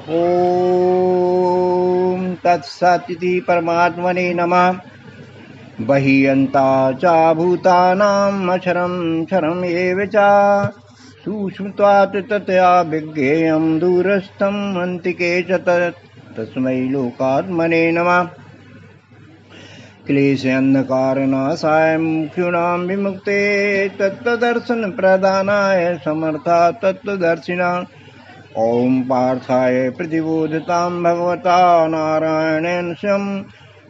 ओम तत्सदिति परमात्मने नमः। बह्यन्ता च भूतानाम् अक्षरं क्षरम् एव च सूक्ष्मत्वात् ततया विज्ञेयं दूरस्थं अन्तिके च तस्मै लोकात्मने नमः। क्लेशअन्धकारनाशाय मुख्यूणां विमुक्ते तत्त्वदर्शनप्रदानाय समर्था तत्त्वदर्शिना। ओम पार्थाय प्रतिबोधतां भगवता नारायणेन स्वयं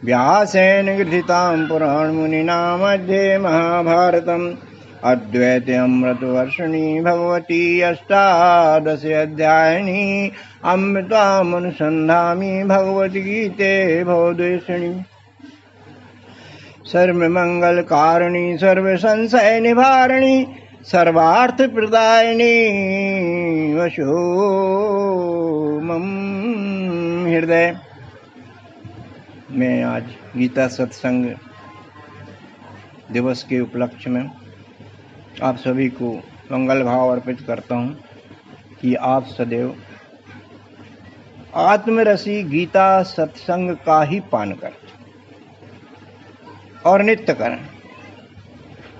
व्यासेन गृहीतां पुराणमुनिना मध्ये महाभारतम् अद्वैतामृतवर्षिणी भगवती अष्टादशाध्यायिनी अमृतामनुसन्धामि भगवद्गीते भवद्वेषिणी। सर्वमंगलकारिणी सर्वसंशय निवारिणी सर्वार्थ प्रदायिनी वशो मम हृदय। मैं आज गीता सत्संग दिवस के उपलक्ष्य में आप सभी को मंगल भाव अर्पित करता हूँ कि आप सदैव आत्मरसी गीता सत्संग का ही पान करें और नित्य करें,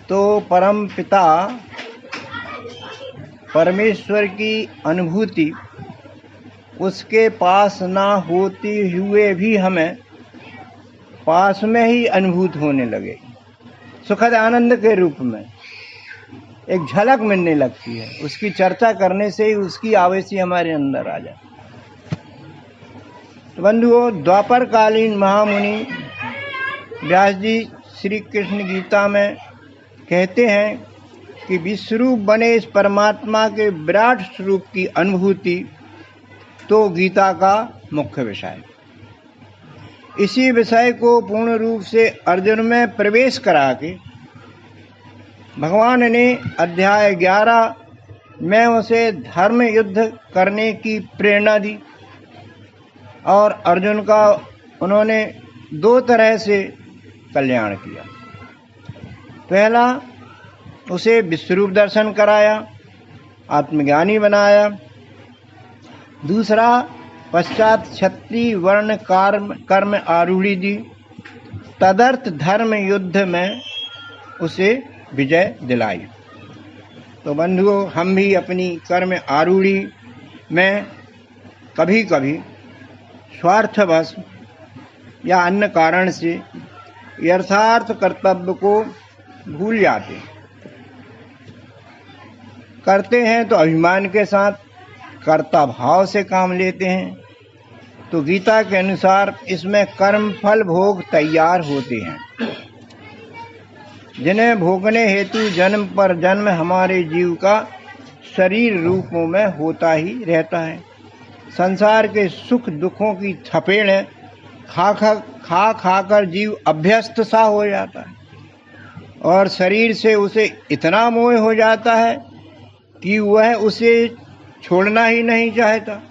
तो परम पिता परमेश्वर की अनुभूति उसके पास ना होते हुए भी हमें पास में ही अनुभूत होने लगे। सुखद आनंद के रूप में एक झलक मिलने लगती है। उसकी चर्चा करने से ही उसकी आवेशी हमारे अंदर आ जाए। तो बंधुओं, द्वापर कालीन महामुनि व्यास जी श्री कृष्ण गीता में कहते हैं कि विश्वरूप बने इस परमात्मा के विराट स्वरूप की अनुभूति तो गीता का मुख्य विषय है। इसी विषय को पूर्ण रूप से अर्जुन में प्रवेश करा के भगवान ने अध्याय 11 में उसे धर्म युद्ध करने की प्रेरणा दी और अर्जुन का उन्होंने 2 तरह से कल्याण किया। पहला, उसे विश्वरूप दर्शन कराया, आत्मज्ञानी बनाया। दूसरा, पश्चात क्षत्रिय वर्ण कर्म आरूढ़ी दी। तदर्थ धर्म युद्ध में उसे विजय दिलाई। तो बंधुओं, हम भी अपनी कर्म आरूढ़ी में कभी कभी स्वार्थवश या अन्य कारण से यथार्थ कर्तव्य को भूल जाते हैं। करते हैं तो अभिमान के साथ कर्ता भाव से काम लेते हैं। तो गीता के अनुसार इसमें कर्म फल भोग तैयार होते हैं, जिन्हें भोगने हेतु जन्म पर जन्म हमारे जीव का शरीर रूपों में होता ही रहता है। संसार के सुख दुखों की थपेड़ें खा कर जीव अभ्यस्त सा हो जाता है और शरीर से उसे इतना मोह हो जाता है कि वह उसे छोड़ना ही नहीं चाहता,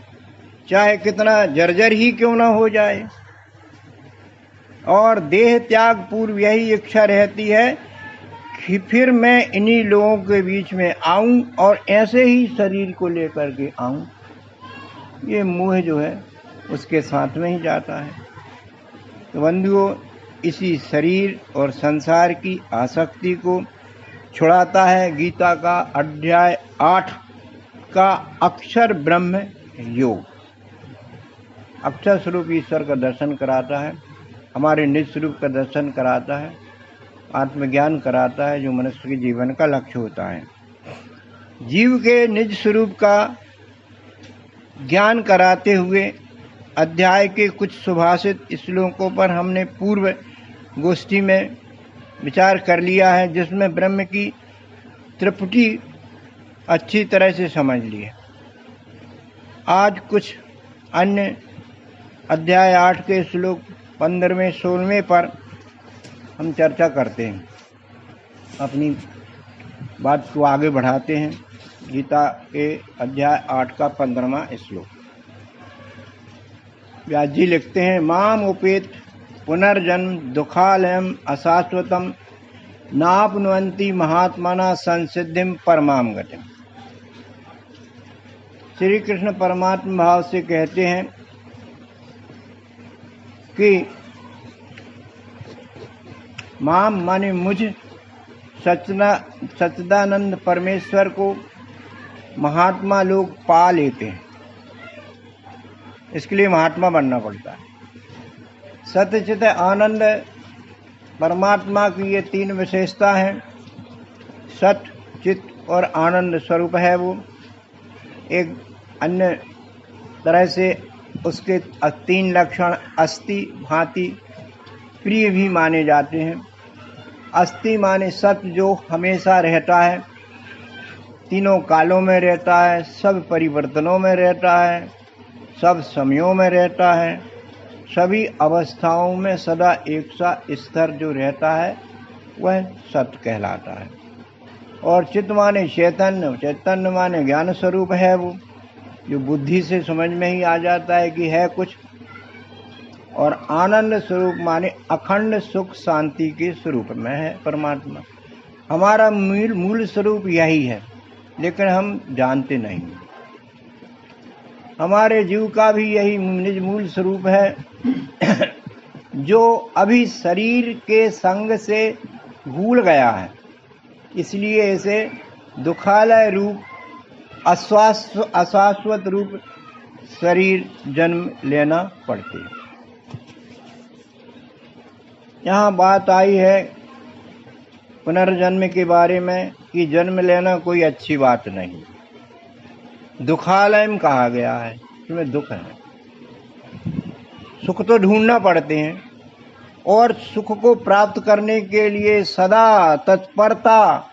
चाहे कितना जर्जर ही क्यों ना हो जाए। और देह त्याग पूर्व यही इच्छा रहती है कि फिर मैं इन्हीं लोगों के बीच में आऊं और ऐसे ही शरीर को लेकर के आऊं। ये मोह जो है उसके साथ में ही जाता है। तो बंधुओं, इसी शरीर और संसार की आसक्ति को छुड़ाता है गीता का अध्याय 8 का अक्षर ब्रह्म योग। अक्षर स्वरूप ईश्वर का दर्शन कराता है, हमारे निज स्वरूप का दर्शन कराता है, आत्मज्ञान कराता है, जो मनुष्य के जीवन का लक्ष्य होता है। जीव के निज स्वरूप का ज्ञान कराते हुए अध्याय के कुछ सुभाषित श्लोकों पर हमने पूर्व गोष्ठी में विचार कर लिया है, जिसमें ब्रह्म की त्रिपुटी अच्छी तरह से समझ ली है। आज कुछ अन्य अध्याय 8 के श्लोक 15वें 16वें पर हम चर्चा करते हैं, अपनी बात को आगे बढ़ाते हैं। गीता के अध्याय 8 का 15वां श्लोक। व्यास जी लिखते हैं, माम उपेत पुनर्जन्म दुखालयम अशाश्वतम नापनुवन्ति महात्मना संसिद्धिम परमाम गतिम। श्री कृष्ण परमात्मा भाव से कहते हैं कि माम माने मुझ सच्चिदानंद परमेश्वर को महात्मा लोग पा लेते हैं। इसके लिए महात्मा बनना पड़ता है। सत्य चित आनंद परमात्मा की ये तीन विशेषता हैं। सत्य चित और आनंद स्वरूप है वो। एक अन्य तरह से उसके तीन लक्षण अस्ति, भांति, प्रिय भी माने जाते हैं। अस्ति माने सत्य, जो हमेशा रहता है, तीनों कालों में रहता है, सब परिवर्तनों में रहता है, सब समयों में रहता है, सभी अवस्थाओं में सदा एक सा स्थिर जो रहता है वह सत्य कहलाता है। और चित्त माने चैतन्य, चैतन्य माने ज्ञान स्वरूप है वो, जो बुद्धि से समझ में ही आ जाता है कि है कुछ। और आनंद स्वरूप माने अखंड सुख शांति के स्वरूप में है परमात्मा। हमारा मूल स्वरूप यही है, लेकिन हम जानते नहीं। हमारे जीव का भी यही निज मूल स्वरूप है जो अभी शरीर के संग से भूल गया है। इसलिए ऐसे दुखालय रूप, अशाश्वत रूप शरीर जन्म लेना पड़ती है। यहाँ बात आई है पुनर्जन्म के बारे में कि जन्म लेना कोई अच्छी बात नहीं। दुखालय में कहा गया है, इसमें दुख है। सुख तो ढूंढना पड़ते हैं, और सुख को प्राप्त करने के लिए सदा तत्परता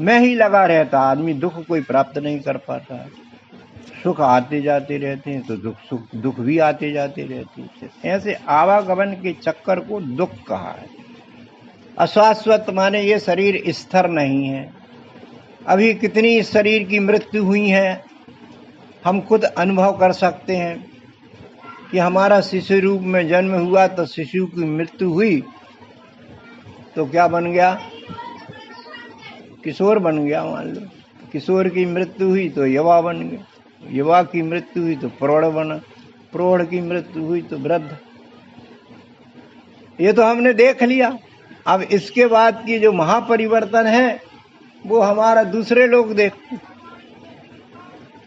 में ही लगा रहता आदमी। दुख कोई प्राप्त नहीं कर पाता। सुख आते जाते रहते हैं तो दुख भी आते जाते रहते हैं। ऐसे आवागमन के चक्कर को दुख कहा है। अशाश्वत माने ये शरीर स्थिर नहीं है। अभी कितनी इस शरीर की मृत्यु हुई है, हम खुद अनुभव कर सकते हैं कि हमारा शिशु रूप में जन्म हुआ तो शिशु की मृत्यु हुई तो क्या बन गया? किशोर बन गया। मान लो किशोर की मृत्यु हुई तो युवा बन गया, युवा की मृत्यु हुई तो प्रौढ़ बना, प्रौढ़ की मृत्यु हुई तो वृद्ध। ये तो हमने देख लिया। अब इसके बाद की जो महापरिवर्तन है वो हमारा दूसरे लोग देखते।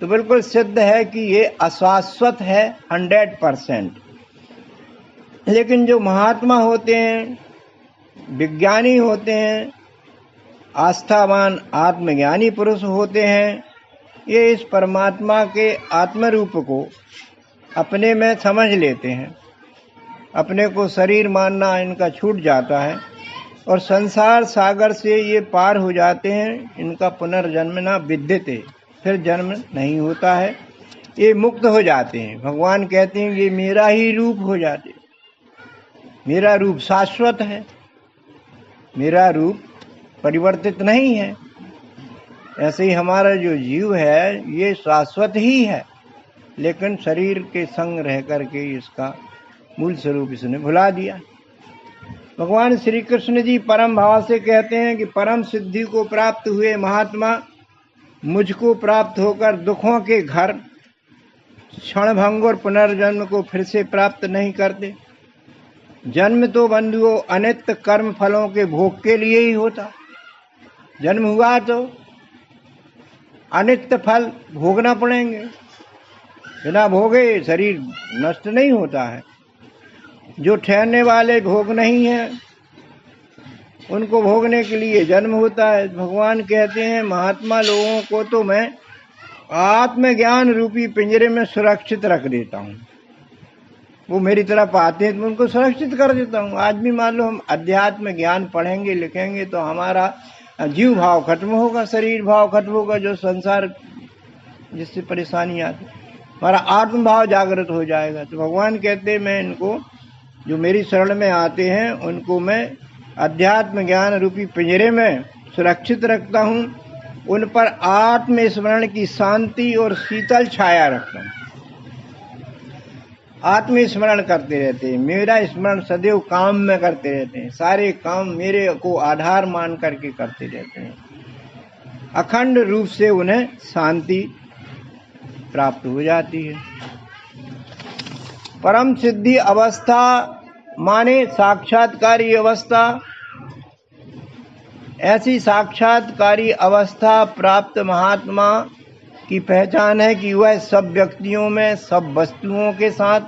तो बिल्कुल सिद्ध है कि ये अशाश्वत है 100%। लेकिन जो महात्मा होते हैं, विज्ञानी होते हैं, आस्थावान आत्मज्ञानी पुरुष होते हैं, ये इस परमात्मा के आत्मरूप को अपने में समझ लेते हैं। अपने को शरीर मानना इनका छूट जाता है और संसार सागर से ये पार हो जाते हैं। इनका पुनर्जन्म ना विद्यते, फिर जन्म नहीं होता है, ये मुक्त हो जाते हैं। भगवान कहते हैं ये मेरा ही रूप हो जाते। मेरा रूप शाश्वत है, मेरा रूप परिवर्तित नहीं है। ऐसे ही हमारा जो जीव है ये शाश्वत ही है, लेकिन शरीर के संग रह करके इसका मूल स्वरूप इसने भुला दिया। भगवान श्री कृष्ण जी परम भाव से कहते हैं कि परम सिद्धि को प्राप्त हुए महात्मा मुझको प्राप्त होकर दुखों के घर क्षणभंग और पुनर्जन्म को फिर से प्राप्त नहीं करते। जन्म तो बंधुओं अनित्य कर्म फलों के भोग के लिए ही होता। जन्म हुआ तो अनित्य फल भोगना पड़ेंगे। बिना भोगे शरीर नष्ट नहीं होता है। जो ठहरने वाले भोग नहीं है उनको भोगने के लिए जन्म होता है। भगवान कहते हैं महात्मा लोगों को तो मैं आत्मज्ञान रूपी पिंजरे में सुरक्षित रख देता हूँ। वो मेरी तरफ आते हैं तो उनको सुरक्षित कर देता हूँ। आज भी मान लो हम अध्यात्म ज्ञान पढ़ेंगे लिखेंगे तो हमारा जीव भाव खत्म होगा, शरीर भाव खत्म होगा, जो संसार जिससे परेशानी आती, हमारा आत्म भाव जागृत हो जाएगा। तो भगवान कहते हैं मैं इनको जो मेरी शरण में आते हैं उनको मैं अध्यात्म ज्ञान रूपी पिंजरे में सुरक्षित रखता हूँ। उन पर आत्म स्मरण की शांति और शीतल छाया रखता हूँ। आत्म स्मरण करते रहते हैं, मेरा स्मरण सदैव काम में करते रहते हैं। सारे काम मेरे को आधार मान करके करते रहते हैं। अखंड रूप से उन्हें शांति प्राप्त हो जाती है। परम सिद्धि अवस्था माने साक्षात्कारी अवस्था। ऐसी साक्षात्कारी अवस्था प्राप्त महात्मा की पहचान है कि वह सब व्यक्तियों में, सब वस्तुओं के साथ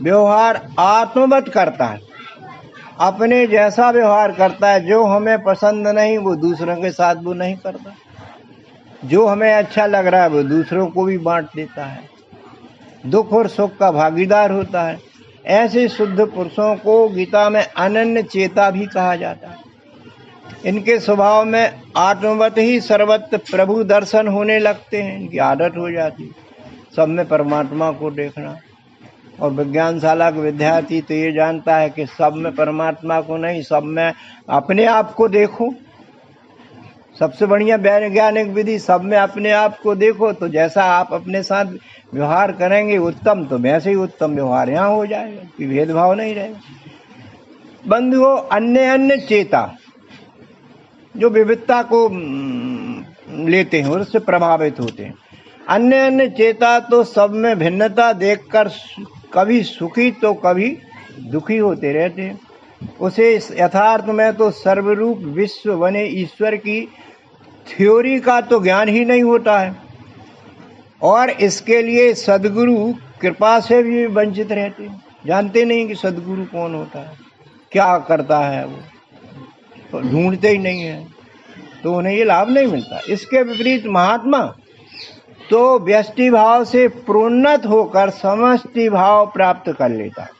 व्यवहार आत्मवत करता है, अपने जैसा व्यवहार करता है। जो हमें पसंद नहीं वो दूसरों के साथ वो नहीं करता, जो हमें अच्छा लग रहा है वो दूसरों को भी बांट देता है, दुख और सुख का भागीदार होता है। ऐसे शुद्ध पुरुषों को गीता में अनन्य चेता भी कहा जाता है। इनके स्वभाव में आत्मवत ही सर्वत्र प्रभु दर्शन होने लगते हैं, इनकी आदत हो जाती है सब में परमात्मा को देखना। और विज्ञानशाला का विद्यार्थी तो ये जानता है कि सब में परमात्मा को नहीं, सब में अपने आप को देखो। सबसे बढ़िया वैज्ञानिक विधि, सब में अपने आप को देखो, तो जैसा आप अपने साथ व्यवहार करेंगे उत्तम, तो वैसे ही उत्तम व्यवहार यहाँ हो जाएगा, कोई भेदभाव नहीं रहेगा। बंधुओं, अन्य चेता जो विविधता को लेते हैं और उससे प्रभावित होते हैं, अन्य चेता तो सब में भिन्नता देखकर कभी सुखी तो कभी दुखी होते रहते हैं। उसे यथार्थ में तो सर्वरूप विश्व बने ईश्वर की थ्योरी का तो ज्ञान ही नहीं होता है, और इसके लिए सद्गुरु कृपा से भी वंचित रहते हैं। जानते नहीं कि सद्गुरु कौन होता है, क्या करता है, वो तो ढूंढते ही नहीं है, तो उन्हें ये लाभ नहीं मिलता। इसके विपरीत महात्मा तो व्यष्टि भाव से प्रोन्नत होकर समष्टि भाव प्राप्त कर लेता है,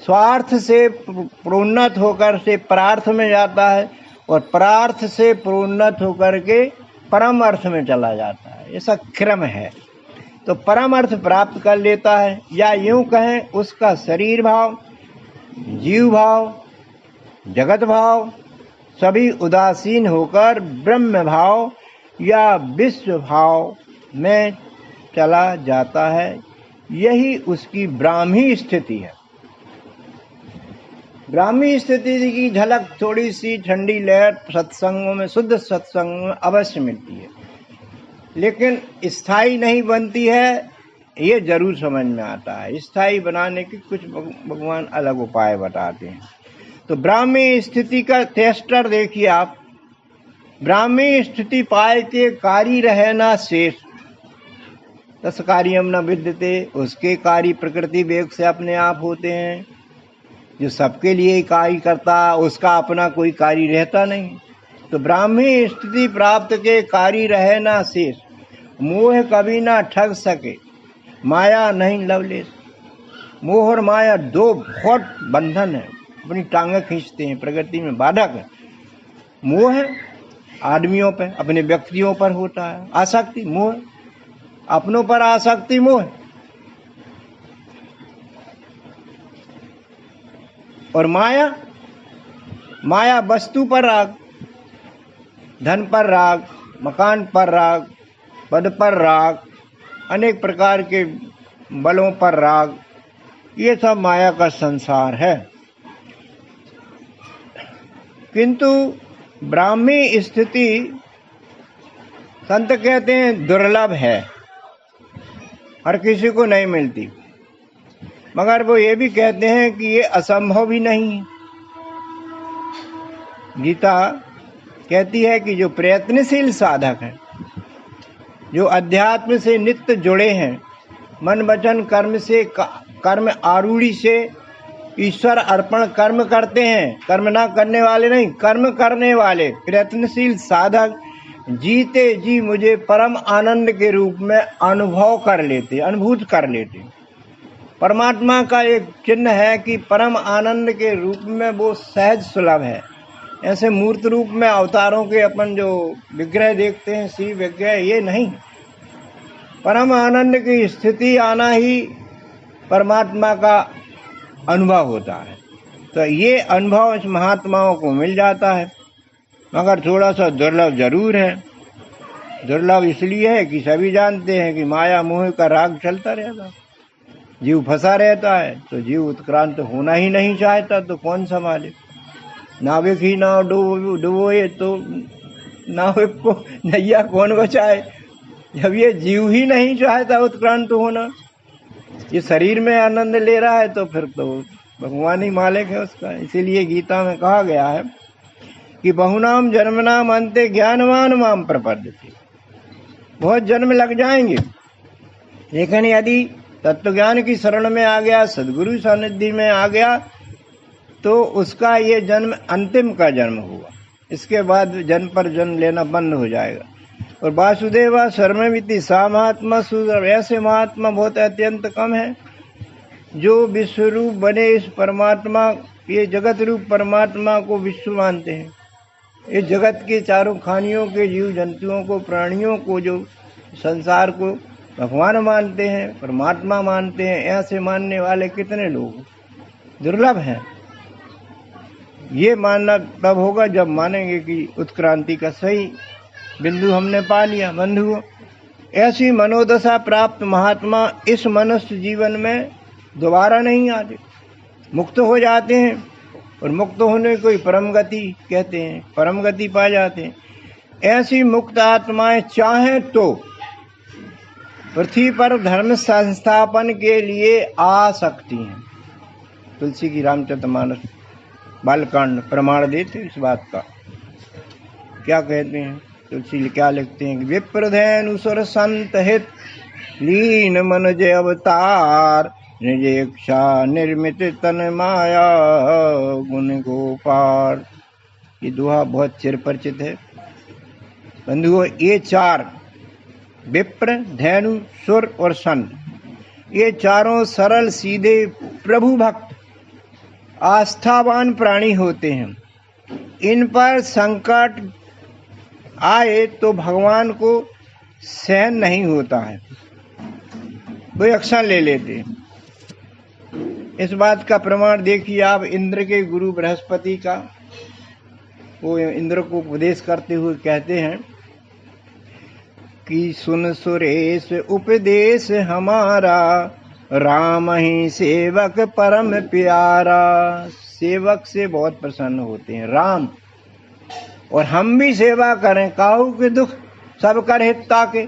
स्वार्थ से प्रोन्नत होकर से परार्थ में जाता है, और परार्थ से प्रोन्नत होकर के परम अर्थ में चला जाता है। ऐसा क्रम है। तो परम अर्थ प्राप्त कर लेता है, या यूं कहें उसका शरीर भाव, जीव भाव, जगत भाव सभी उदासीन होकर ब्रह्म भाव या विश्व भाव में चला जाता है। यही उसकी ब्राह्मी स्थिति है। ब्राह्मी स्थिति की झलक थोड़ी सी ठंडी लहर सत्संगों में, शुद्ध सत्संगों में अवश्य मिलती है, लेकिन स्थायी नहीं बनती है, ये जरूर समझ में आता है। स्थायी बनाने के कुछ भगवान अलग उपाय बताते हैं। तो ब्राह्मी स्थिति का टेस्टर देखिए आप। ब्राह्मी स्थिति पाए के कारी रहना शेष, तस् कार्यम न विद्यते, उसके कार्य प्रकृति वेग से अपने आप होते हैं। जो सबके लिए कार्य करता उसका अपना कोई कार्य रहता नहीं। तो ब्राह्मी स्थिति प्राप्त के कार्य रहे ना शेष, मोह कभी ना ठग सके, माया नहीं लवलेश। मोह और माया दो बहुत बंधन है, अपनी टांगें खींचते हैं, प्रकृति में बाधक है। मोह आदमियों पर, अपने व्यक्तियों पर होता है आसक्ति, मोह अपनों पर आसक्ति, मोह। और माया, माया वस्तु पर राग, धन पर राग, मकान पर राग, पद पर राग, अनेक प्रकार के बलों पर राग, ये सब माया का संसार है। किंतु ब्राह्मी स्थिति संत कहते हैं दुर्लभ है, हर किसी को नहीं मिलती, मगर वो ये भी कहते हैं कि ये असंभव भी नहीं है। गीता कहती है कि जो प्रयत्नशील साधक हैं, जो अध्यात्म से नित्य जुड़े हैं, मन वचन कर्म से, कर्म आरूढ़ी से ईश्वर अर्पण कर्म करते हैं, कर्म ना करने वाले नहीं, कर्म करने वाले प्रयत्नशील साधक जीते जी मुझे परम आनंद के रूप में अनुभव कर लेते, अनुभूत कर लेते। परमात्मा का एक चिन्ह है कि परम आनंद के रूप में वो सहज सुलभ है। ऐसे मूर्त रूप में अवतारों के अपन जो विग्रह देखते हैं, शिव विग्रह, ये नहीं। परम आनंद की स्थिति आना ही परमात्मा का अनुभव होता है। तो ये अनुभव इस महात्माओं को मिल जाता है, मगर थोड़ा सा दुर्लभ जरूर है। दुर्लभ इसलिए है कि सभी जानते हैं कि माया मोह का राग चलता रहता, जीव फंसा रहता है, तो जीव उत्क्रांत होना ही नहीं चाहता, तो कौन संभाले। नाविक ही नाव डुबोए तो नाविक को नैया कौन बचाए। जब ये जीव ही नहीं चाहता उत्क्रांत होना, ये शरीर में आनंद ले रहा है, तो फिर तो भगवान ही मालिक है उसका। इसीलिए गीता में कहा गया है कि बहुनाम जन्मनाम अंते ज्ञानवान माम प्रपद्यते। बहुत जन्म लग जाएंगे, लेकिन यदि तत्व ज्ञान की शरण में आ गया, सदगुरु सानिध्य में आ गया, तो उसका ये जन्म अंतिम का जन्म हुआ। इसके बाद जन्म पर जन्म लेना बंद हो जाएगा। और वासुदेवा सर्वमिति सा महात्मा सुंदर, ऐसे महात्मा बहुत अत्यंत कम है जो विश्व रूप बने इस परमात्मा, ये जगत रूप परमात्मा को विश्व मानते हैं। इस जगत के चारों खानियों के जीव जंतुओं को, प्राणियों को, जो संसार को भगवान मानते हैं, परमात्मा मानते हैं, ऐसे मानने वाले कितने लोग दुर्लभ हैं। ये मानना तब होगा जब मानेंगे कि उत्क्रांति का सही बिंदु हमने पा लिया। बंधुओं, ऐसी मनोदशा प्राप्त महात्मा इस मनुष्य जीवन में दोबारा नहीं आते, मुक्त हो जाते हैं, और मुक्त होने को ही परम गति कहते हैं, परम गति पा जाते हैं। ऐसी मुक्त आत्माएं चाहें तो पृथ्वी पर धर्म संस्थापन के लिए आ सकती हैं। तुलसी की रामचरितमानस बालकांड प्रमाण देते इस बात का। क्या कहते हैं तुलसी, क्या लिखते हैं कि विप्रधेनु सुर संत हित लीन मन जय अवतार, निज इच्छा निर्मित तन माया गुण गोपार। ये दोहा बहुत चिर परिचित है। बंधुओं, ये चार विप्र, धेनु, सुर और संत, ये चारों सरल सीधे प्रभु भक्त आस्थावान प्राणी होते हैं। इन पर संकट आए तो भगवान को सहन नहीं होता है, वो एक्शन ले लेते हैं। इस बात का प्रमाण देखिए आप इंद्र के गुरु बृहस्पति का। वो इंद्र को उपदेश करते हुए कहते हैं कि सुन सुरेश उपदेश हमारा, राम ही सेवक परम प्यारा। सेवक से बहुत प्रसन्न होते हैं राम, और हम भी सेवा करें काहू के दुख सब कर हित ताके।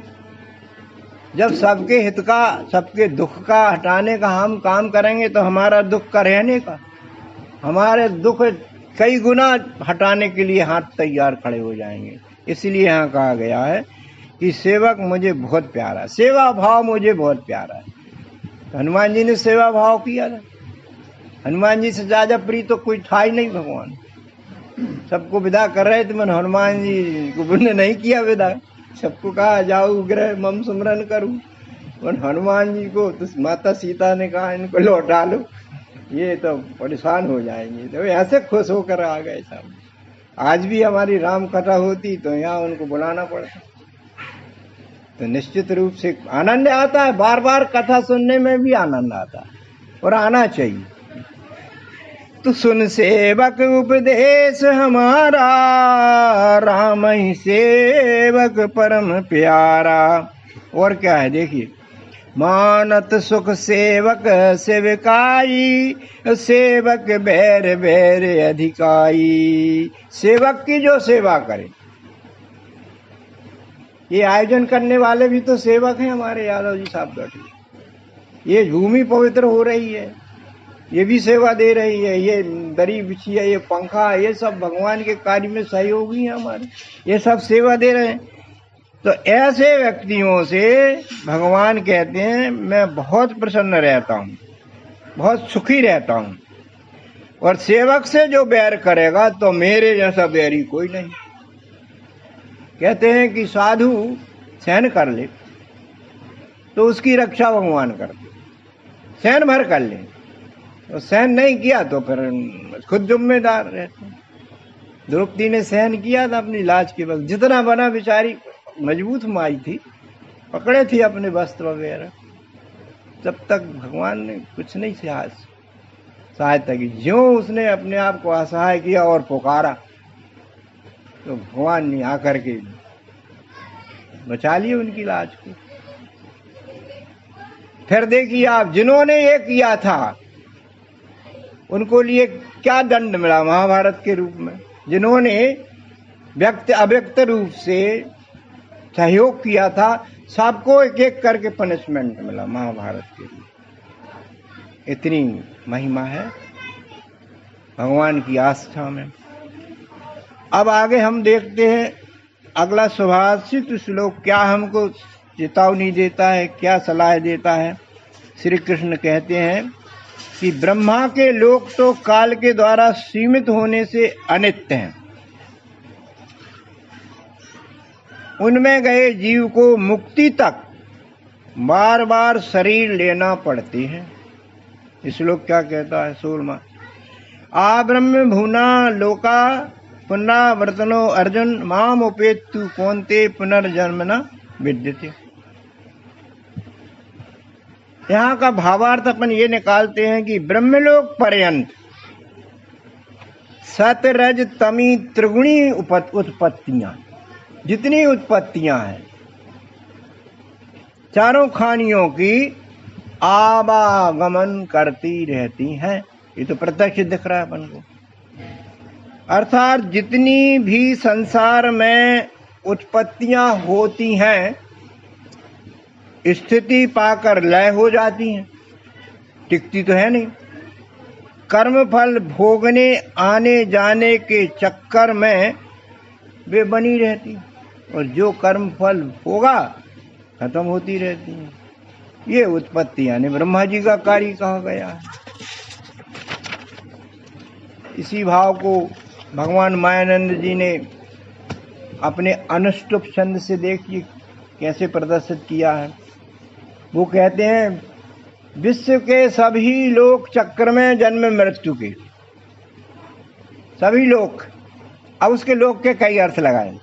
जब सबके हित का, सबके दुख का हटाने का हम काम करेंगे तो हमारा दुख का रहने का, हमारे दुख कई गुना हटाने के लिए हाथ तैयार खड़े हो जाएंगे। इसलिए यहाँ कहा गया है कि सेवक मुझे बहुत प्यारा, सेवा भाव मुझे बहुत प्यारा है। हनुमान जी ने सेवा भाव किया था। हनुमान जी से ज्यादा प्रिय तो कोई था ही नहीं भगवान। सबको विदा कर रहे थे, मैंने हनुमान जी को उन्होंने नहीं किया विदा, सबको कहा जाओ ग्रह मम सुमरन करूं। और हनुमान जी को तो माता सीता ने कहा इनको लौटा लो, ये तो परेशान हो जाएंगे। तो ऐसे खुश होकर आ गए सब। आज भी हमारी राम कथा होती तो यहाँ उनको बुलाना पड़ता। तो निश्चित रूप से आनंद आता है, बार बार कथा सुनने में भी आनंद आता है, और आना चाहिए। तो सुन सेवक उपदेश हमारा, राम ही सेवक परम प्यारा। और क्या है देखिए, मानत सुख सेवक सेवकाई, सेवक बैर बैर अधिकाई। सेवक की जो सेवा करे, ये आयोजन करने वाले भी तो सेवक हैं हमारे यादव जी साहब बैठे। ये भूमि पवित्र हो रही है, ये भी सेवा दे रही है। ये दरी बिछी है, ये पंखा, ये सब भगवान के कार्य में सहयोगी हैं हमारे, ये सब सेवा दे रहे हैं। तो ऐसे व्यक्तियों से भगवान कहते हैं मैं बहुत प्रसन्न रहता हूँ, बहुत सुखी रहता हूँ। और सेवक से जो बैर करेगा तो मेरे जैसा बैरी कोई नहीं। कहते हैं कि साधु सहन कर ले तो उसकी रक्षा भगवान करते, सहन भर कर ले, और सहन नहीं किया तो फिर खुद जिम्मेदार रहते। द्रौपदी ने सहन किया था अपनी लाज के वक्त, जितना बना बेचारी मजबूत माई थी, पकड़े थी अपने वस्त्र वगैरह, तब तक भगवान ने कुछ नहीं सहायता की। ज्यों उसने अपने आप को असहाय किया और पुकारा तो भगवान ने आकर के बचा लिया उनकी लाज को। फिर देखिए आप, जिन्होंने ये किया था उनको लिए क्या दंड मिला महाभारत के रूप में। जिन्होंने व्यक्त अव्यक्त रूप से सहयोग किया था सबको एक एक करके पनिशमेंट मिला महाभारत के लिए। इतनी महिमा है भगवान की आस्था में। अब आगे हम देखते हैं अगला सुभाषित श्लोक क्या हमको चेतावनी देता है, क्या सलाह देता है। श्री कृष्ण कहते हैं कि ब्रह्मा के लोक तो काल के द्वारा सीमित होने से अनित्य हैं। उनमें गए जीव को मुक्ति तक बार बार शरीर लेना पड़ती है। श्लोक क्या कहता है 16वां, आ ब्रह्म भुना लोका पुनरावर्तनो अर्जुन माम उपेतु कौन्ते पुनर्जन्म न विद्यते। यहाँ का भावार्थ अपन ये निकालते हैं कि ब्रह्मलोक पर्यंत सतरज तमी त्रिगुणी उत्पत्तियां, जितनी उत्पत्तियां हैं चारों खानियों की आवागमन करती रहती हैं। ये तो प्रत्यक्ष दिख रहा है अपन को। अर्थात जितनी भी संसार में उत्पत्तियां होती हैं स्थिति पाकर लय हो जाती हैं, टिकती तो है नहीं। कर्म फल भोगने आने जाने के चक्कर में वे बनी रहती और जो कर्म फल होगा खत्म होती रहती हैं। ये उत्पत्ति यानी ब्रह्मा जी का कार्य कहा गया है। इसी भाव को भगवान मायानंद जी ने अपने अनुष्टुप छंद से देखिए कैसे प्रदर्शित किया है। वो कहते हैं विश्व के सभी लोक चक्र में जन्म मृत्यु के सभी लोक। अब उसके लोक के कई अर्थ लगाए।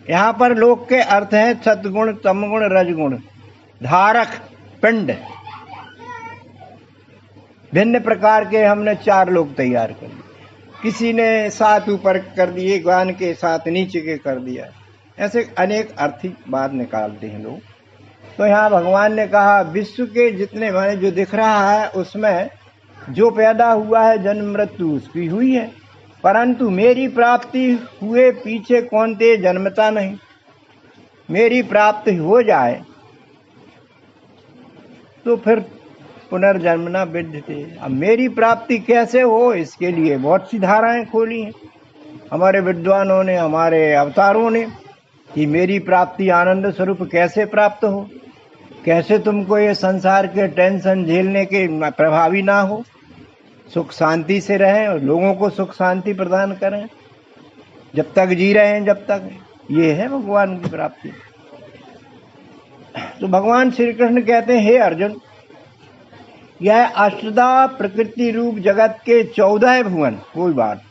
यहाँ पर लोक के अर्थ हैं सतगुण, तमगुण, रजगुण, धारक, पिंड। भिन्न प्रकार के हमने 4 लोक तैयार कर लिए। किसी ने 7 ऊपर कर दिए, ज्ञान के 7 नीचे के कर दिया। ऐसे अनेक अर्थी बात निकालते हैं लोग। तो यहाँ भगवान ने कहा विश्व के जितने माने जो दिख रहा है उसमें जो पैदा हुआ है जन्म मृत्यु उसकी हुई है, परंतु मेरी प्राप्ति हुए पीछे कौन ते जन्मता नहीं। मेरी प्राप्ति हो जाए तो फिर पुनर्जन्म न विद्यते। अब मेरी प्राप्ति कैसे हो इसके लिए बहुत सी धाराएं खोली हैं हमारे विद्वानों ने, हमारे अवतारों ने, कि मेरी प्राप्ति आनंद स्वरूप कैसे प्राप्त हो, कैसे तुमको ये संसार के टेंशन झेलने के प्रभावी ना हो, सुख शांति से रहें और लोगों को सुख शांति प्रदान करें जब तक जी रहे हैं, जब तक। ये है भगवान की प्राप्ति। तो भगवान श्री कृष्ण कहते हैं हे अर्जुन, यह अष्टधा प्रकृति रूप जगत के 14 भुवन, कोई बात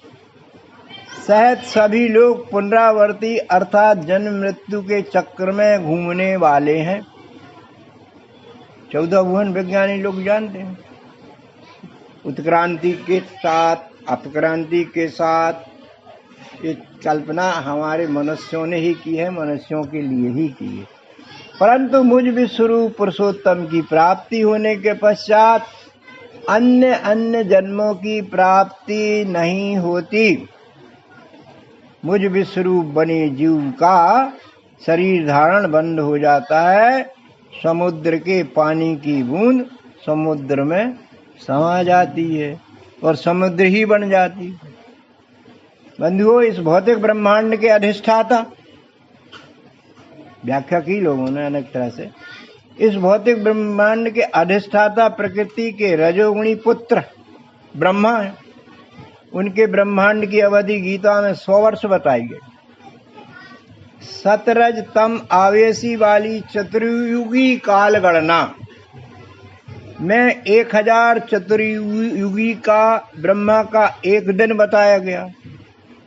सहित सभी लोग पुनरावर्ती अर्थात जन्म मृत्यु के चक्र में घूमने वाले हैं। 14 भुवन विज्ञानी लोग जानते हैं। उत्क्रांति के साथ अपक्रांति के साथ ये कल्पना हमारे मनुष्यों ने ही की है, मनुष्यों के लिए ही की है। परंतु मुझ विश्वरूप पुरुषोत्तम की प्राप्ति होने के पश्चात अन्य अन्य जन्मों की प्राप्ति नहीं होती। मुझ विश्वरूप बने जीव का शरीर धारण बंद हो जाता है। समुद्र के पानी की बूंद समुद्र में समा जाती है और समुद्र ही बन जाती है। बंधुओं, इस भौतिक ब्रह्मांड के अधिष्ठाता, व्याख्या की लोगों ने अनेक तरह से, इस भौतिक ब्रह्मांड के अधिष्ठाता प्रकृति के रजोगुणी पुत्र ब्रह्मा है। उनके ब्रह्मांड की अवधि गीता में 100 वर्ष बताई गई। सतरज तम आवेशी वाली चतुर्युगी काल गणना में 1000 चतुर्युगी का ब्रह्मा का एक दिन बताया गया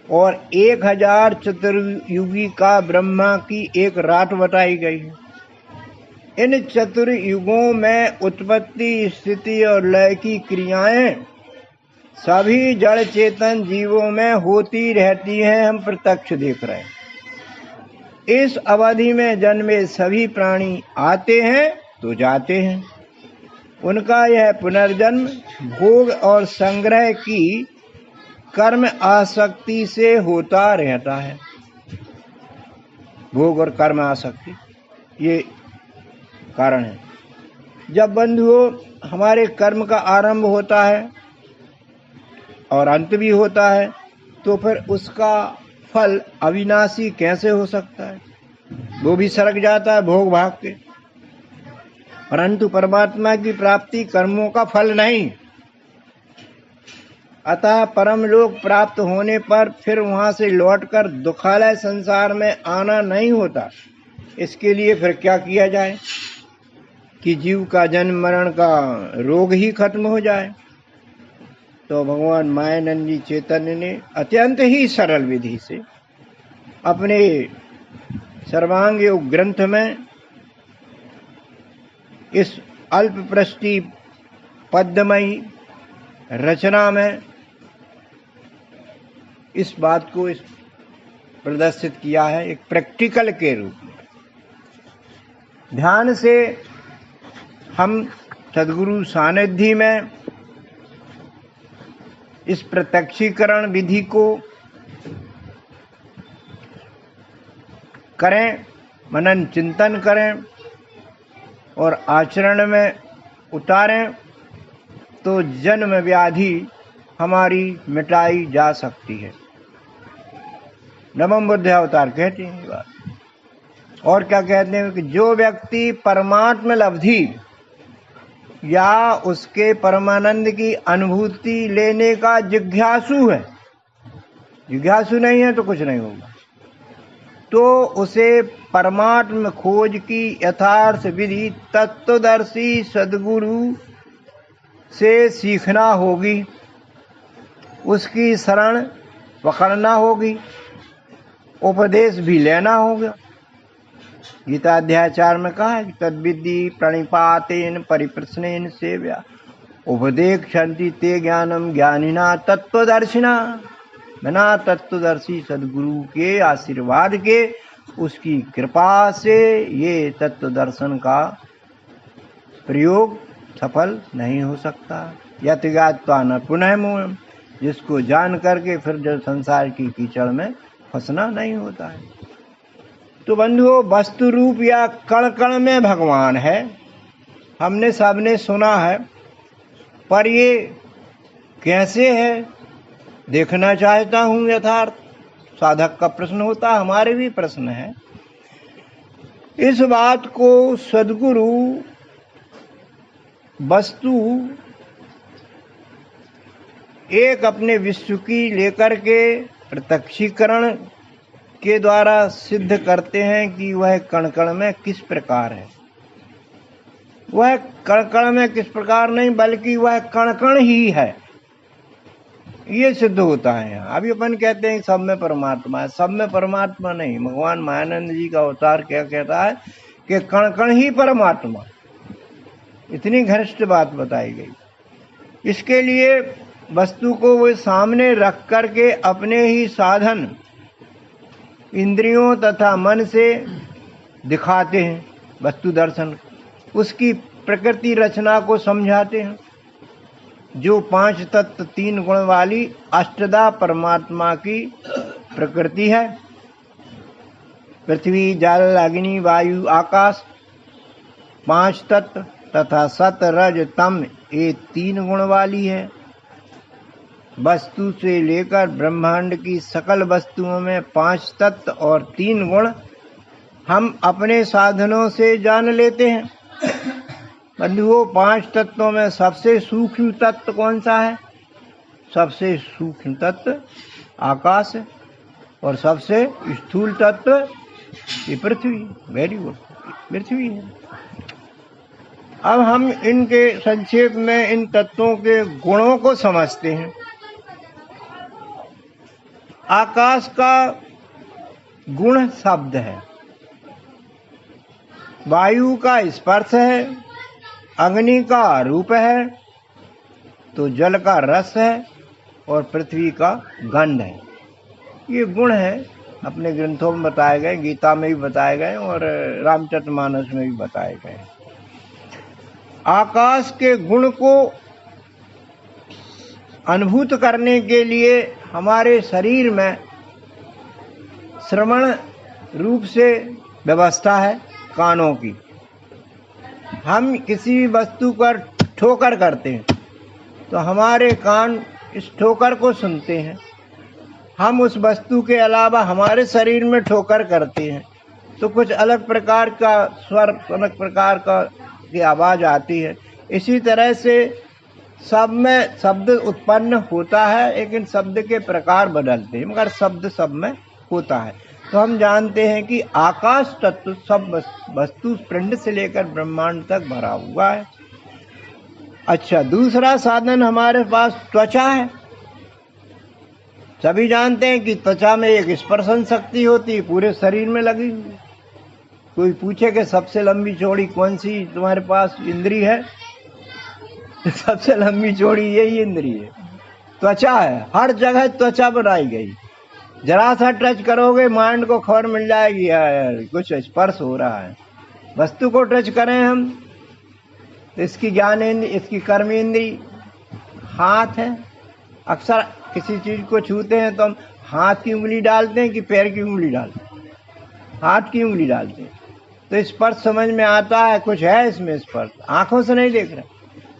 और 1000 चतुर्युगी का ब्रह्मा की एक रात बताई गई है। इन चतुर्युगों में उत्पत्ति, स्थिति और लय की क्रियाएं सभी जड़ चेतन जीवों में होती रहती हैं। हम प्रत्यक्ष देख रहे हैं। इस अवधि में जन्मे सभी प्राणी आते हैं तो जाते हैं। उनका यह पुनर्जन्म भोग और संग्रह की कर्म आसक्ति से होता रहता है। भोग और कर्म आसक्ति, ये कारण है। जब बंधुओं हमारे कर्म का आरंभ होता है और अंत भी होता है, तो फिर उसका फल अविनाशी कैसे हो सकता है? वो भी सरक जाता है भोग भाग के। परंतु परमात्मा की प्राप्ति कर्मों का फल नहीं। अतः परम लोक प्राप्त होने पर फिर वहां से लौटकर दुखालय संसार में आना नहीं होता। इसके लिए फिर क्या किया जाए कि जीव का जन्म मरण का रोग ही खत्म हो जाए। तो भगवान मायानंद जी चैतन्य ने अत्यंत ही सरल विधि से अपने सर्वांग योग ग्रंथ में इस अल्पप्रष्टि पद्यमयी रचना में इस बात को प्रदर्शित किया है एक प्रैक्टिकल के रूप में। ध्यान से हम सद्गुरु सानिध्य में इस प्रत्यक्षीकरण विधि को करें, मनन चिंतन करें और आचरण में उतारें, तो जन्म व्याधि हमारी मिटाई जा सकती है। नवम बुद्ध अवतार कहते हैं ये बात। और क्या कहते हैं कि जो व्यक्ति परमात्म लब्धि या उसके परमानंद की अनुभूति लेने का जिज्ञासु है, जिज्ञासु नहीं है तो कुछ नहीं होगा, तो उसे परमात्म खोज की यथार्थ विधि तत्वदर्शी सद्गुरु से सीखना होगी, उसकी शरण पकड़ना होगी, उपदेश भी लेना होगा। गीता अध्याय 4 में कहा है कि तद्विद्धि प्रणिपातेन परिप्रश्नेन सेव्या उपदेक्षन्ति ते ज्ञानम ज्ञानिना तत्वदर्शिना। बिना तत्वदर्शी सद्गुरु के आशीर्वाद के, उसकी कृपा से ये तत्व दर्शन का प्रयोग सफल नहीं हो सकता। यत् ज्ञात्वा न पुनः मोहम्, जिसको जान करके फिर जो संसार की कीचड़ में फंसना नहीं होता है। तो बंधुओं, वस्तु रूप या कण कण में भगवान है, हमने सबने सुना है, पर ये कैसे है देखना चाहता हूं यथार्थ। साधक का प्रश्न होता, हमारे भी प्रश्न है। इस बात को सद्गुरु वस्तु एक अपने विश्व की लेकर के प्रत्यक्षीकरण के द्वारा सिद्ध करते हैं कि वह कण कण में किस प्रकार है। वह कण कण में किस प्रकार नहीं, बल्कि वह कण कण ही है, ये सिद्ध होता है। अभी अपन कहते हैं सब में परमात्मा है, सब में परमात्मा नहीं। भगवान मायानंद जी का अवतार क्या कहता है कि कण कण ही परमात्मा। इतनी घनिष्ठ बात बताई गई। इसके लिए वस्तु को वो सामने रख करके अपने ही साधन इंद्रियों तथा मन से दिखाते हैं वस्तु दर्शन, उसकी प्रकृति रचना को समझाते हैं। जो 5 तत्व 3 गुण वाली अष्टधा परमात्मा की प्रकृति है, पृथ्वी जल अग्नि वायु आकाश 5 तत्व तथा सत रज तम ये 3 गुण वाली है। वस्तु से लेकर ब्रह्मांड की सकल वस्तुओं में 5 तत्व और 3 गुण हम अपने साधनों से जान लेते हैं। बंधुओं, 5 तत्वों में सबसे सूक्ष्म तत्व कौन सा है? सबसे सूक्ष्म तत्व आकाश है और सबसे स्थूल तत्व ये पृथ्वी। वेरी गुड, पृथ्वी है। अब हम इनके संक्षेप में इन तत्वों के गुणों को समझते हैं। आकाश का गुण शब्द है, वायु का स्पर्श है, अग्नि का रूप है, तो जल का रस है और पृथ्वी का गंध है। ये गुण है, अपने ग्रंथों में बताए गए, गीता में भी बताए गए और रामचरितमानस में भी बताए गए। आकाश के गुण को अनुभूत करने के लिए हमारे शरीर में श्रवण रूप से व्यवस्था है कानों की। हम किसी भी वस्तु पर ठोकर करते हैं तो हमारे कान इस ठोकर को सुनते हैं। हम उस वस्तु के अलावा हमारे शरीर में ठोकर करते हैं तो कुछ अलग प्रकार का स्वर, अलग प्रकार का की आवाज़ आती है। इसी तरह से सब में शब्द उत्पन्न होता है, लेकिन शब्द के प्रकार बदलते हैं, मगर शब्द सब में होता है। तो हम जानते हैं कि आकाश तत्व सब वस्तु पिंड से लेकर ब्रह्मांड तक भरा हुआ है। अच्छा, दूसरा साधन हमारे पास त्वचा है। सभी जानते हैं कि त्वचा में एक स्पर्शन शक्ति होती है, पूरे शरीर में लगी हुई। कोई पूछे कि सबसे लंबी चौड़ी कौन सी तुम्हारे पास इंद्री है, सबसे लंबी चौड़ी यही इंद्री है, त्वचा है। हर जगह त्वचा बनाई गई। जरा सा टच करोगे माइंड को खबर मिल जाएगी, यार कुछ स्पर्श हो रहा है। वस्तु को टच करें हम तो इसकी ज्ञानेंद्रिय, इसकी कर्मेंद्रिय हाथ है। अक्सर किसी चीज को छूते हैं तो हम हाथ की उंगली डालते हैं कि पैर की उंगली डालते हैं, हाथ की उंगली डालते हैं तो स्पर्श समझ में आता है, कुछ है इसमें स्पर्श, आंखों से नहीं देख रहे।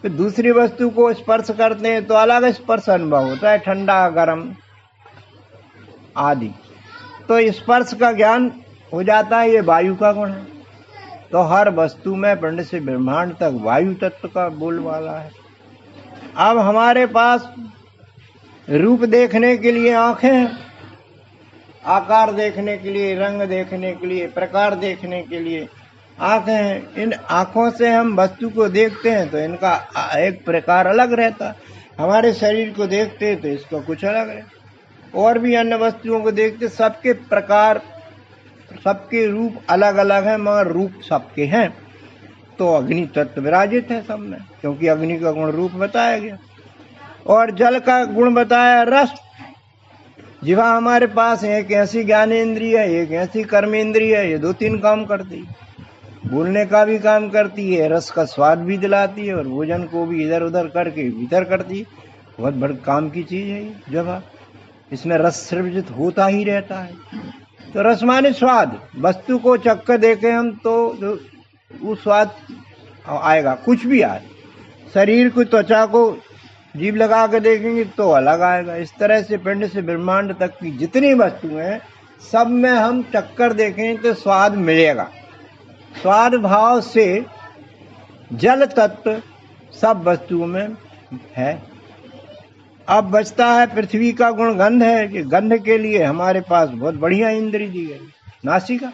फिर दूसरी वस्तु को स्पर्श करते हैं तो अलग स्पर्श अनुभव होता है, ठंडा, गर्म आदि। तो स्पर्श का ज्ञान हो जाता है, ये वायु का गुण है। तो हर वस्तु में पिंड से ब्रह्मांड तक वायु तत्व का बोलबाला है। अब हमारे पास रूप देखने के लिए आंखें हैं, आकार देखने के लिए, रंग देखने के लिए, प्रकार देखने के लिए आंखें हैं। इन आंखों से हम वस्तु को देखते हैं तो इनका एक प्रकार अलग रहता है। हमारे शरीर को देखते हैं तो इसका कुछ अलग है। और भी अन्य वस्तुओं को देखते, सबके प्रकार, सबके रूप अलग अलग हैं, मगर रूप सबके हैं। तो अग्नि तत्व विराजित है सब में, क्योंकि अग्नि का गुण रूप बताया गया। और जल का गुण बताया रस। जिह्वा हमारे पास है, एक ऐसी ज्ञानेंद्रिय है, एक ऐसी कर्मेंद्रिय है, ये 2-3 काम करती है। बोलने का भी काम करती है, रस का स्वाद भी दिलाती है, और भोजन को भी इधर उधर करके भीतर करती है। बहुत बड़े काम की चीज है ये जिह्वा। इसमें रस सृजित होता ही रहता है। तो रस माने स्वाद। वस्तु को चक्कर देके हम तो जो वो स्वाद आएगा, कुछ भी आए। शरीर को, त्वचा को जीभ लगा के देखेंगे तो अलग आएगा। इस तरह से पिंड से ब्रह्मांड तक की जितनी वस्तुएं हैं सब में हम चक्कर देखें तो स्वाद मिलेगा। स्वाद भाव से जल तत्व सब वस्तुओं में है। अब बचता है पृथ्वी का गुण गंध है, कि गंध के लिए हमारे पास बहुत बढ़िया इंद्री दी गई, नासिका।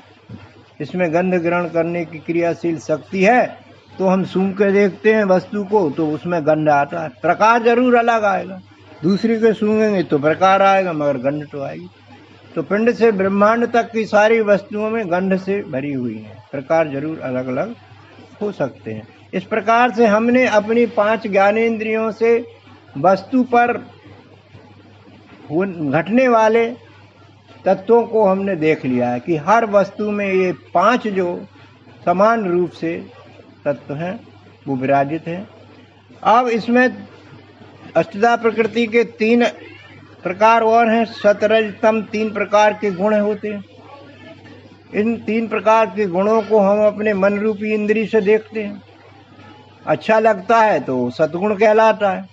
इसमें गंध ग्रहण करने की क्रियाशील शक्ति है। तो हम सूंघ के देखते हैं वस्तु को तो उसमें गंध आता है। प्रकार जरूर अलग आएगा, दूसरी के सूंघेंगे तो प्रकार आएगा, मगर गंध तो आएगी। तो पिंड से ब्रह्मांड तक की सारी वस्तुओं में गंध से भरी हुई है, प्रकार जरूर अलग अलग हो सकते हैं। इस प्रकार से हमने अपनी 5 ज्ञानेंद्रियों से वस्तु पर घटने वाले तत्वों को हमने देख लिया है कि हर वस्तु में ये 5 जो समान रूप से तत्व हैं वो विराजित हैं। अब इसमें अष्टधा प्रकृति के 3 प्रकार और हैं। सतरजतम 3 प्रकार के गुण होते हैं। इन 3 प्रकार के गुणों को हम अपने मन रूपी इंद्री से देखते हैं। अच्छा लगता है तो सतगुण कहलाता है,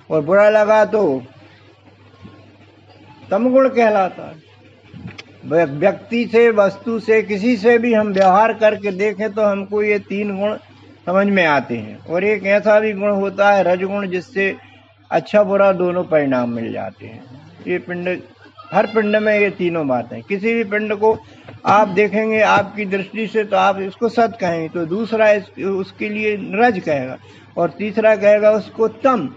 और बुरा लगा तो तमगुण कहलाता है। व्यक्ति से, वस्तु से, किसी से भी हम व्यवहार करके देखें तो हमको ये 3 गुण समझ में आते हैं। और एक ऐसा भी गुण होता है रजगुण, जिससे अच्छा बुरा दोनों परिणाम मिल जाते हैं। ये पिंड, हर पिंड में ये तीनों बातें। किसी भी पिंड को आप देखेंगे आपकी दृष्टि से तो आप इसको सत कहेंगे, तो दूसरा उसके लिए रज कहेगा, और तीसरा कहेगा उसको तम।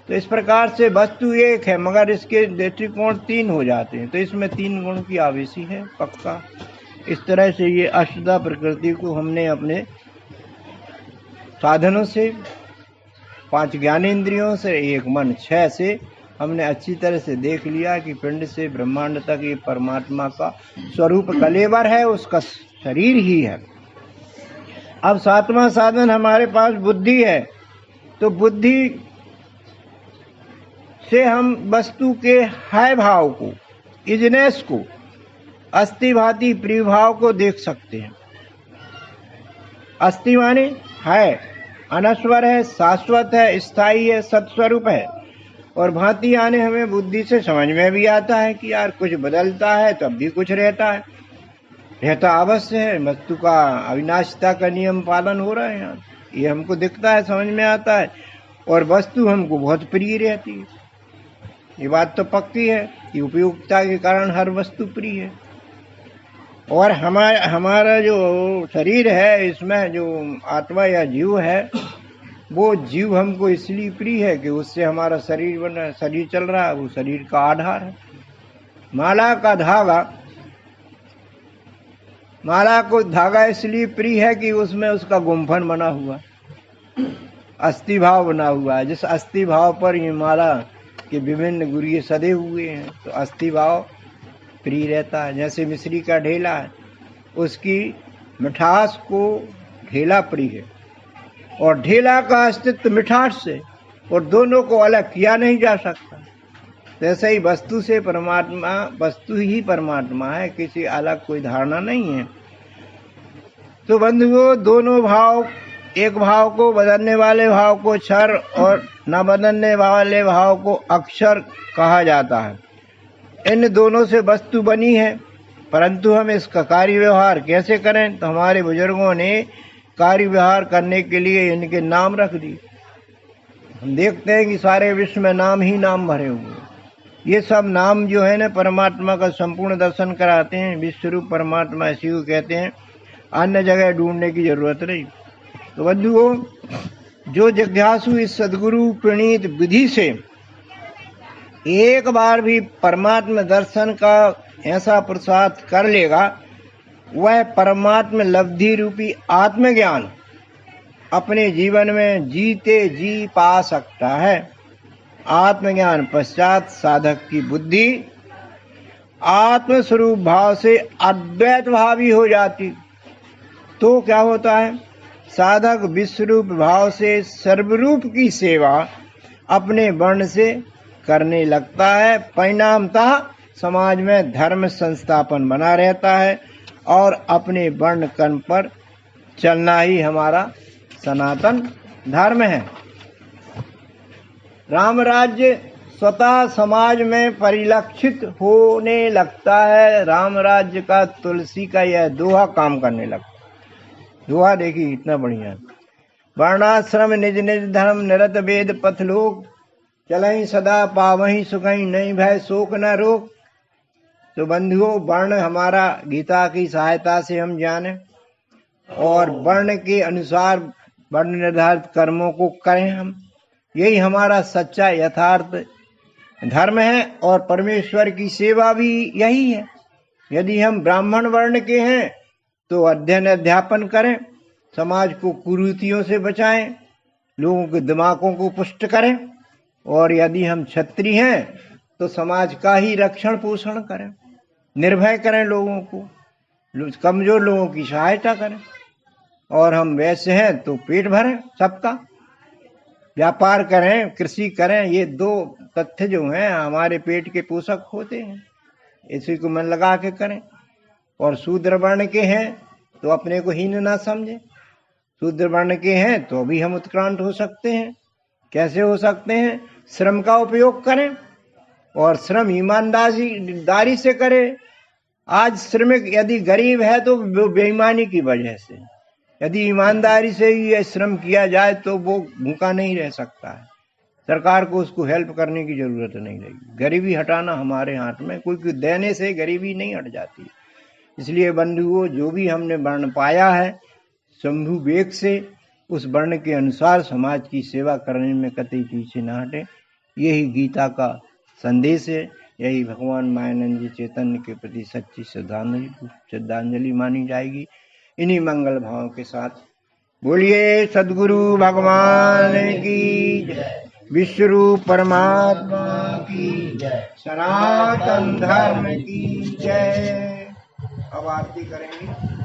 तो इस प्रकार से वस्तु एक है मगर इसके दृष्टिकोण 3 हो जाते हैं। तो इसमें 3 गुण की आवेशी है पक्का। इस तरह से ये अष्टधा प्रकृति को हमने अपने साधनों से, 5 ज्ञानेंद्रियों से, 1 मन, 6 से हमने अच्छी तरह से देख लिया कि पिंड से ब्रह्मांड तक ये परमात्मा का स्वरूप कलेवर है, उसका शरीर ही है। अब 7वां साधन हमारे पास बुद्धि है। तो बुद्धि से हम वस्तु के हाय भाव को, इजनेस को अस्थि भांति प्रिय भाव को देख सकते हैं। अस्थि माने है, अनश्वर है, शाश्वत है, स्थायी है, सत्स्वरूप है। और भांति आने हमें बुद्धि से समझ में भी आता है कि यार कुछ बदलता है तब भी कुछ रहता है, रहता अवश्य है। वस्तु का अविनाशिता का नियम पालन हो रहा है यहाँ, ये हमको दिखता है, समझ में आता है। और वस्तु हमको बहुत प्रिय रहती है, ये बात तो पक्की है कि उपयोगिता के कारण हर वस्तु प्रिय है। और हमारा जो शरीर है, इसमें जो आत्मा या जीव है, वो जीव हमको इसलिए प्रिय है कि उससे हमारा शरीर बना, शरीर चल रहा है, वो शरीर का आधार है। माला का धागा, माला को धागा इसलिए प्रिय है कि उसमें उसका गुंफन बना हुआ, अस्थि भाव बना हुआ है। जिस अस्थि भाव पर ये माला के विभिन्न गुरिये सदे हुए हैं, तो अस्थि भाव प्रिय रहता है। जैसे मिश्री का ढेला है, उसकी मिठास को ढेला प्रिय है, और ढेला का अस्तित्व मिठास से, और दोनों को अलग किया नहीं जा सकता। जैसे ही वस्तु से परमात्मा, वस्तु ही परमात्मा है, किसी अलग कोई धारणा नहीं है। तो बंधुओं, दोनों भाव, एक भाव को बदलने वाले भाव को क्षर और न बदलने वाले भाव को अक्षर कहा जाता है। इन दोनों से वस्तु बनी है, परंतु हम इसका कार्य व्यवहार कैसे करें, तो हमारे बुजुर्गों ने कार्य व्यवहार करने के लिए इनके नाम रख दिए। हम देखते हैं कि सारे विश्व में नाम ही नाम भरे हुए। ये सब नाम जो है ना, परमात्मा का संपूर्ण दर्शन कराते हैं। विश्वरूप परमात्मा इसी को कहते हैं, अन्य जगह ढूंढने की जरूरत नहीं। तो बंधुओं, जो जिज्ञासु इस सद्गुरु प्रणीत विधि से एक बार भी परमात्मा दर्शन का ऐसा प्रसाद कर लेगा, वह परमात्मा लब्धि रूपी आत्मज्ञान अपने जीवन में जीते जी पा सकता है। आत्मज्ञान पश्चात साधक की बुद्धि आत्मस्वरूप भाव से अद्वैत भावी हो जाती। तो क्या होता है, साधक विश्वरूप भाव से सर्वरूप की सेवा अपने वर्ण से करने लगता है। परिणामतः समाज में धर्म संस्थापन बना रहता है, और अपने वर्ण कर्म पर चलना ही हमारा सनातन धर्म है। राम राज्य स्वतः समाज में परिलक्षित होने लगता है। राम राज्य का तुलसी का यह दोहा काम करने लगता है। दोहा देखिए इतना बढ़िया, वर्णाश्रम निज निज धर्म निरत वेद पथ लोक, चलहि सदा पावहि सुखहि नहीं भय शोक न रोक। तो बंधुओं, वर्ण हमारा गीता की सहायता से हम जाने, और वर्ण के अनुसार वर्ण निर्धारित कर्मों को करें हम। यही हमारा सच्चा यथार्थ धर्म है, और परमेश्वर की सेवा भी यही है। यदि हम ब्राह्मण वर्ण के हैं तो अध्ययन अध्यापन करें, समाज को कुरीतियों से बचाएं, लोगों के दिमागों को पुष्ट करें। और यदि हम क्षत्रिय हैं तो समाज का ही रक्षण पोषण करें, निर्भय करें लोगों को, कमजोर लोगों की सहायता करें। और हम वैसे हैं तो पेट भरें सबका, व्यापार करें, कृषि करें। ये दो तथ्य जो हैं हमारे पेट के पोषक होते हैं, इसी को मन लगा के करें। और शूद्र वर्ण के हैं तो अपने को हीन ना समझें। शूद्र वर्ण के हैं तो भी हम उत्क्रांत हो सकते हैं। कैसे हो सकते हैं? श्रम का उपयोग करें, और श्रम ईमानदारी से करें। आज श्रमिक यदि गरीब है तो वो बेईमानी की वजह से, यदि ईमानदारी से ये श्रम किया जाए तो वो भूखा नहीं रह सकता है। सरकार को उसको हेल्प करने की जरूरत नहीं रहेगी। गरीबी हटाना हमारे हाथ में, कोई देने से गरीबी नहीं हट जाती। इसलिए बंधुओं, जो भी हमने वर्ण पाया है शंभु वेग से, उस वर्ण के अनुसार समाज की सेवा करने में कतई पीछे न हटे। यही गीता का संदेश है, यही भगवान मायानंद जी चैतन्य के प्रति सच्ची श्रद्धांजलि मानी जाएगी। इन्हीं मंगल भावों के साथ बोलिए सद्गुरु भगवान की जय, विश्वरूप परमात्मा की जय, सनातन धर्म की जय। अब आरती करेंगे।